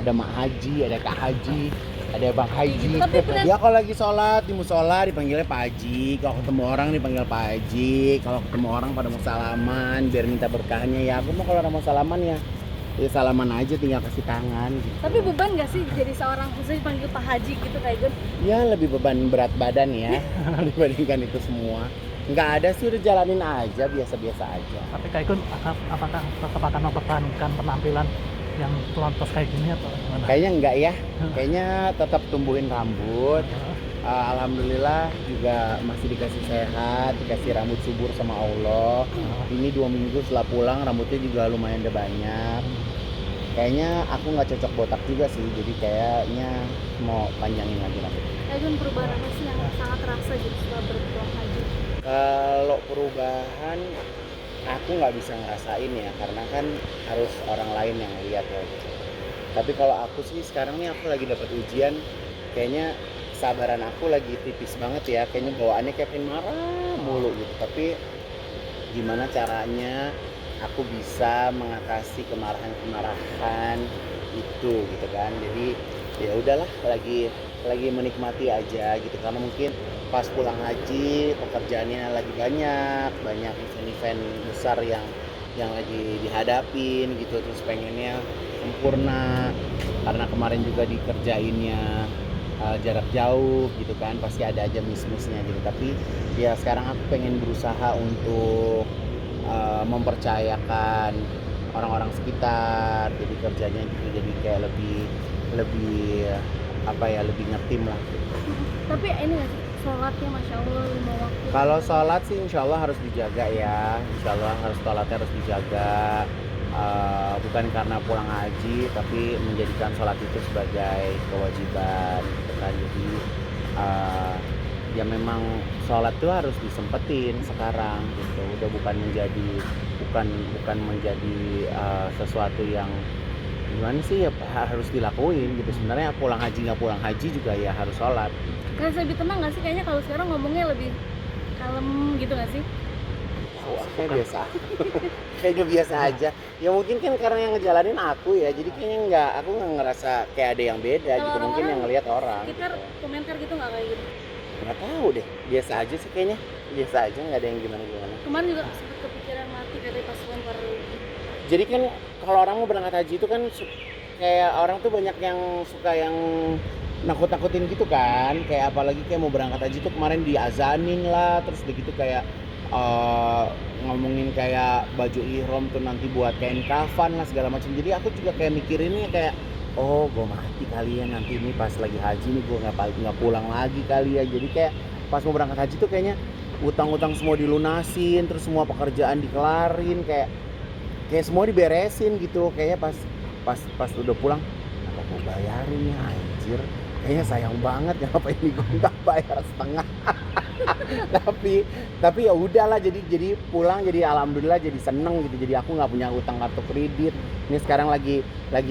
Ada Mak Haji, ada Kak Haji, ada Bang Haji. Tapi Ya kalau lagi sholat di musola dipanggilnya Pak Haji, kalau ketemu orang dipanggil Pak Haji, kalau ketemu orang pada mau salaman biar minta berkahnya ya aku mau kalau orang mau salaman ya salaman aja tinggal kasih tangan gitu. Tapi beban gak sih jadi seorang khususnya dipanggil Pak Haji gitu kayak Gun? Ya lebih beban berat badan ya dibandingkan itu semua. Nggak ada sih, udah jalanin aja biasa-biasa aja. Tapi Kak Igun apakah tetap akan mempertahankan penampilan yang pelontos kayak gini atau gimana? Kayaknya enggak ya, kayaknya tetap tumbuhin rambut. Alhamdulillah juga masih dikasih sehat, dikasih rambut subur sama Allah. Ini 2 minggu setelah pulang rambutnya juga lumayan udah banyak. Kayaknya aku nggak cocok botak juga sih, jadi kayaknya mau panjangin lagi rambut. Kayak Gun perubahan apa sih yang sangat terasa gitu setelah berpulang haji? Kalau perubahan aku nggak bisa ngerasain ya, karena kan harus orang lain yang lihat ya. Tapi kalau aku sih sekarang nih aku lagi dapat ujian, kayaknya kesabaran aku lagi tipis banget ya, kayaknya bawaannya kayak pengen marah mulu gitu. Tapi gimana caranya aku bisa mengatasi kemarahan-kemarahan itu gitu kan. Jadi ya udahlah, lagi menikmati aja gitu, karena mungkin pas pulang haji pekerjaannya lagi banyak event-event besar yang lagi dihadapin gitu, terus pengennya sempurna karena kemarin juga dikerjainnya jarak jauh gitu kan, pasti ada aja miss-missnya gitu. Tapi ya sekarang aku pengen berusaha untuk mempercayakan orang-orang sekitar, jadi kerjanya gitu jadi kayak lebih apa ya, lebih ngetim lah. Tapi ini gak sih, sholatnya Masya Allah 5 waktu. Kalau sholat sih insya Allah harus dijaga ya, insya Allah sholatnya harus dijaga. Bukan karena pulang haji, tapi menjadikan sholat itu sebagai kewajiban gitu kan. Jadi ya memang sholat tuh harus disempetin sekarang gitu, udah bukan menjadi sesuatu yang gimana sih ya, harus dilakuin gitu. Sebenarnya pulang haji nggak pulang haji juga ya harus sholat. Kan lebih tenang gak sih kayaknya kalau sekarang ngomongnya lebih kalem gitu gak sih? Kayak biasa kayaknya biasa aja ya, mungkin kan karena yang ngejalanin aku ya, jadi kayaknya aku nggak ngerasa kayak ada yang beda Kalau gitu. Mungkin orang-orang yang ngelihat orang sekitar gitu. komentar gitu gak kayak gitu? Nggak tahu deh, biasa aja sih kayaknya, biasa aja, nggak ada yang gimana. Kemarin juga sempat kepikiran mati katanya pas lempar. Jadi kan kalau orang mau berangkat haji itu kan kayak orang tuh banyak yang suka yang nakut-nakutin gitu kan, kayak apalagi kayak mau berangkat haji tuh kemarin diazanin lah, terus begitu kayak ngomongin kayak baju ihram tuh nanti buat kain kafan lah segala macam. Jadi aku juga kayak mikirinnya kayak oh gue mati kali ya nanti ini pas lagi haji nih, gue nggak pulang lagi kali ya. Jadi kayak pas mau berangkat haji tuh kayaknya utang-utang semua dilunasin, terus semua pekerjaan dikelarin, kayak semua diberesin gitu. Kayaknya pas udah pulang apa gue bayarin ya anjir, kayaknya sayang banget ya, apa ini gue nggak bayar setengah. tapi ya udahlah, jadi pulang jadi alhamdulillah, jadi seneng gitu. Jadi aku nggak punya utang kartu kredit. Ini sekarang lagi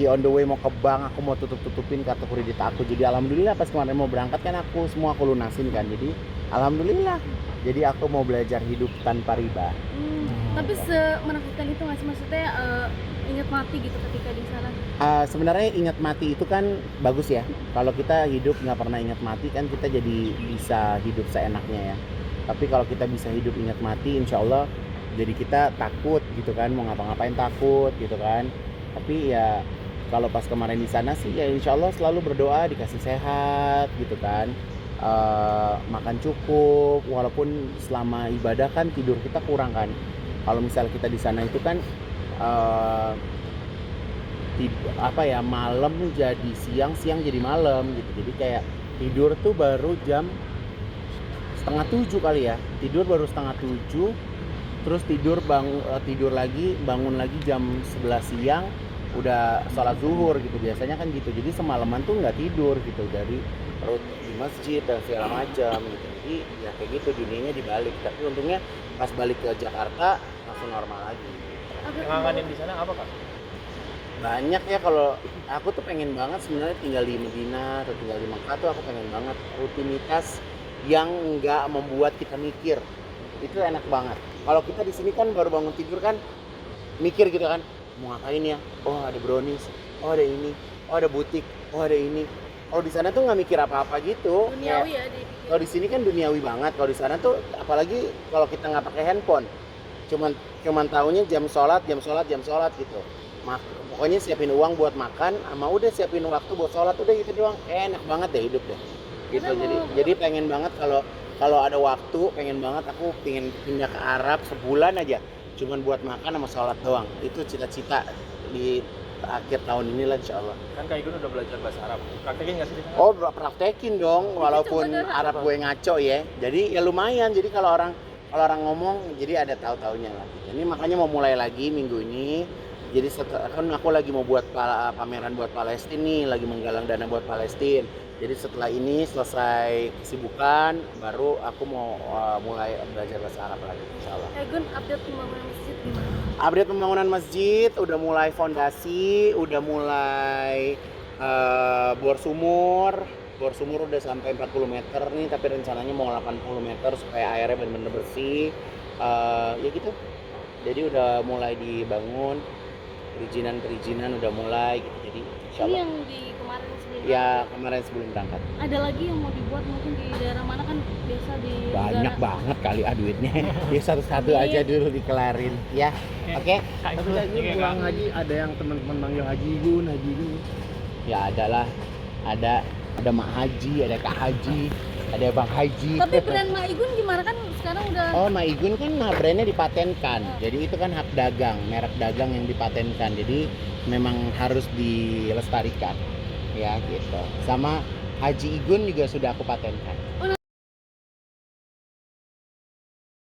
on the way mau ke bank, aku mau tutupin kartu kredit aku. Jadi alhamdulillah pas kemarin mau berangkat kan aku lunasin kan. Jadi alhamdulillah, jadi aku mau belajar hidup tanpa riba. Tapi semenakutkan itu nggak sih, maksudnya ingat mati gitu ketika di sana? Sebenarnya ingat mati itu kan bagus ya. Kalau kita hidup nggak pernah ingat mati kan kita jadi bisa hidup seenaknya ya. Tapi kalau kita bisa hidup ingat mati, insya Allah jadi kita takut gitu kan, mau ngapa-ngapain takut gitu kan. Tapi ya kalau pas kemarin di sana sih ya insya Allah selalu berdoa dikasih sehat gitu kan. Makan cukup, walaupun selama ibadah kan tidur kita kurang kan. Kalau misalnya kita di sana itu kan malam jadi siang jadi malam gitu. Jadi kayak tidur tuh baru jam 6:30 kali ya, tidur baru 6:30, terus tidur lagi, bangun lagi jam 11 siang udah sholat zuhur gitu. Biasanya kan gitu, jadi semalaman tuh nggak tidur gitu dari di masjid dan segala macam gitu. Jadi ya kayak gitu, dunianya dibalik. Tapi untungnya pas balik ke Jakarta langsung normal lagi. Yang ngangenin di sana apa Kak? Banyak ya, kalau aku tuh pengen banget sebenarnya tinggal di Medina atau tinggal di Mekah tuh aku pengen banget rutinitas yang nggak membuat kita mikir. Itu enak banget. Kalau kita di sini kan baru bangun tidur kan mikir gitu kan, mau ngapain ya? Oh ada brownies, oh ada ini, oh ada butik, oh ada ini. Kalau di sana tuh nggak mikir apa-apa gitu. Duniawi ya dipikir. Kalau di sini kan duniawi banget. Kalau di sana tuh apalagi kalau kita nggak pakai handphone, cuman taunya jam sholat gitu. Pokoknya siapin uang buat makan, sama udah siapin waktu buat sholat, udah gitu doang. Enak banget deh hidup deh. Gitu. Jadi pengen banget kalau ada waktu, pengen banget aku pengen pindah ke Arab sebulan aja, cuman buat makan sama sholat doang. Itu cita-cita di akhir tahun inilah insya Allah. Kan Kak Igun udah belajar bahasa Arab. Praktekin nggak sih di sana? Oh praktekin dong, walaupun coba Arab gue ngaco ya. Jadi ya lumayan. Jadi kalau orang ngomong, jadi ada tahu-taunya lah. Ini makanya mau mulai lagi minggu ini. Jadi kan aku lagi mau buat pameran buat Palestina nih, lagi menggalang dana buat Palestina. Jadi setelah ini selesai kesibukan, baru aku mau mulai belajar bahasa Arab lagi, insya Allah. Gun, update pembangunan masjid gimana? Update pembangunan masjid, udah mulai fondasi, udah mulai bor sumur udah sampai 40 meter nih, tapi rencananya mau 80 meter supaya airnya benar-benar bersih. Ya gitu. Jadi udah mulai dibangun, perizinan udah mulai gitu. Jadi insya Ini Allah. yang di kemarin sebelum Ya kemarin sebelum berangkat. ada lagi yang mau dibuat mungkin di daerah mana kan biasa di Banyak negara. banget kali duitnya. Ya satu-satu Amin. aja dulu dikelarin. Ya, oke. Kak Tapi Igun, Kak Igun iya, pulang Kak. haji ada yang teman-teman manggil Haji Igun. Ya adalah ada Mak Haji, ada Kak Haji, ada Bang Haji. Tapi brand Maigun gimana kan sekarang udah Oh, Maigun kan brandnya dipatenkan. Jadi itu kan hak dagang, merek dagang yang dipatenkan. Jadi memang harus dilestarikan. Ya gitu. Sama Haji Igun juga sudah aku patenkan.